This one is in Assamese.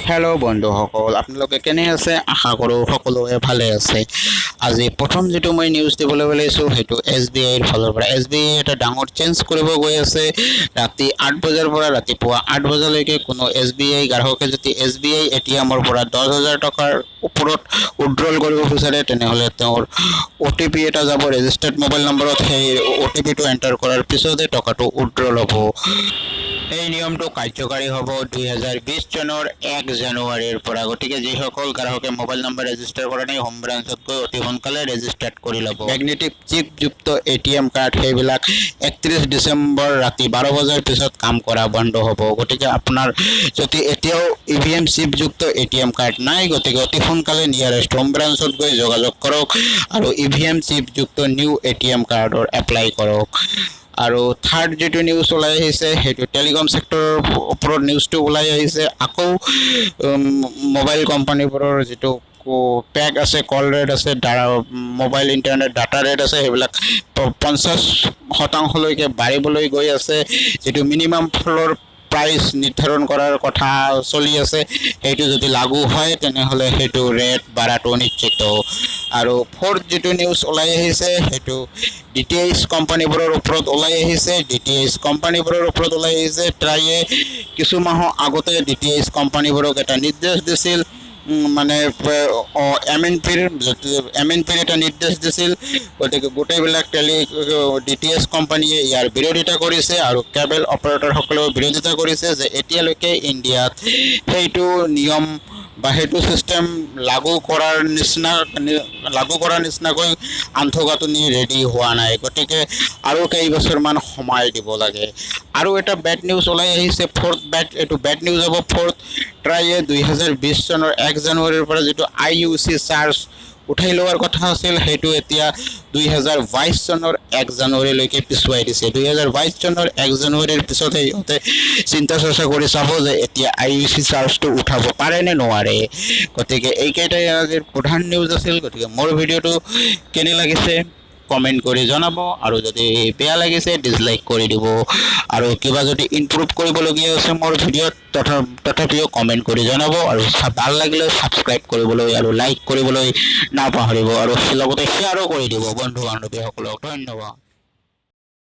हेलो बंधुসকল আপোনালোকে কেনে আছে আশা কৰো সকলোৱে ভালে আছে আজি প্ৰথম যেটো মই নিউজ দিবলৈ ওলাইছো হেতু SBI ৰ ফালৰ পৰা SBI এটা ডাঙৰ চেঞ্জ কৰিব গৈ আছে ৰাতি 8 বজাৰ পৰা ৰাতিপুৱা 8 বজালৈকে কোনো SBI গ্ৰাহকে যদি SBI ATM ৰ পৰা 10000 টকাৰ ওপৰত উইথড্ৰল কৰিব বিচাৰে তেনেহলে তেওঁৰ OTP এটা যাব ৰেজিষ্টাৰ্ড মোবাইল নম্বৰত সেই OTP টো এন্টাৰ কৰাৰ পিছতে টকাটো উইথড্ৰল হ'ব এই নিয়মটো কাৰ্যকাৰী হ'ব 2020 চনৰ 1 জানুৱাৰীৰ পৰা গতিকে যিসকল গ্ৰাহকে মোবাইল নম্বৰ ৰেজিষ্টাৰ কৰা নাই হোম ব্ৰাঞ্চত গৈ অতি সোনকালে ৰেজিষ্টাৰ্ড কৰি ল'ব ম্যাগনেটিক চিপ যুক্ত ATM কাৰ্ড সেইবিলাক 31 ডিসেম্বৰ ৰাতি 12 বজাৰ পিছত কাম কৰা বন্ধ হ'ব গতিকে আপোনাৰ যদি এতিয়াও EVM চিপ যুক্ত ATM কাৰ্ড নাই গতিকে অতি সোনকালে নিয়াৰেষ্ট হোম ব্ৰাঞ্চত গৈ যোগাযোগ কৰক আৰু EVM চিপ যুক্ত নিউ ATM কাৰ্ডৰ এপ্লাই কৰক আৰু থাৰ্ড যেটো নিউজ ওলাই আহিছে হেতু টেলিকম সেক্টৰৰ ওপৰত নিউজটো ওলাই আহিছে আকৌ মোবাইল কোম্পানীবোৰৰ যেটো পেক আছে কল ৰেট আছে মোবাইল ইন্টাৰনেট ডাটা ৰেট আছে হেবিলাক 50% লৈকে বাঢ়িবলৈ গৈ আছে যেটো মিনিমাম ফ্লোৰ প্ৰাইস নিৰ্ধাৰণ কৰাৰ কথা চলি আছে হেতু যদি লাগু হয় তেনেহলে হেতু ৰেট বাঢ়াটো নিশ্চিত আৰু ফৰ্থ যেটো নিউজ ওলাই আহিছে হেতু DTH কোম্পানীবোৰৰ ওপৰত ওলাই আহিছে DTH কোম্পানীবোৰৰ ওপৰত ওলাই আহিছে প্ৰায়ে কিছু মাহ আগতে DTH কোম্পানীবোৰক এটা নিৰ্দেশ দিছিল মানে MNP এটা নিৰ্দেশ দিছিল গতিকে গোটেইবিলাক DTH কোম্পানীয়ে ইয়াৰ বিৰোধিতা কৰিছে আৰু কেবল অপাৰেটৰ সকলেও বিৰোধিতা কৰিছে যে এতিয়ালৈকে ইণ্ডিয়াত হেতু নিয়ম বা হেতু সিস্টেম লাগু কৰাৰ নিচিনাকৈ আন্তঃগাঁথনি ৰেডি হোৱা নাই গতিকে আৰু কেই বছৰমান সময় দিব লাগে আৰু এটা বেড নিউজ ওলাই আহিছে ফৰ্থ বেড নিউজ হ'ব ফৰ্থ ট্ৰায়ে 2020 চনৰ 1 জানুৱাৰীৰ পৰা যেটো IUC চাৰ্জ উঠাই লোৱাৰ কথা আছিল হেতু এতিয়া 2022 চনৰ 1 জানুৱাৰীলৈকে পিছুৱাই দিছে 2022 চনৰ 1 জানুৱাৰীৰ পিছত হেতে চিন্তা চৰ্চা কৰি চাব যে এতিয়া IUC চাৰ্জটো উঠাব পাৰে নে নোৱাৰে গতিকে এইকেইটাই আজিৰ প্ৰধান নিউজ আছিল গতিকে মোৰ ভিডিওটো কেনে লাগিছে কমেন্ট কৰি জনাব আৰু যদি বেয়া লাগিছে ডিসলাইক কৰি দিব আৰু কিবা যদি ইমপ্ৰুভ কৰিবলগীয়া আছে মোৰ ভিডিওত তথাপিও কমেন্ট কৰি জনাব আৰু ভাল লাগিলে সাবস্ক্ৰাইব কৰিবলৈ আৰু লাইক কৰিবলৈ নাপাহৰিব আৰু লগতে শ্বেয়াৰো কৰি দিব বন্ধু বান্ধৱীসকলক ধন্যবাদ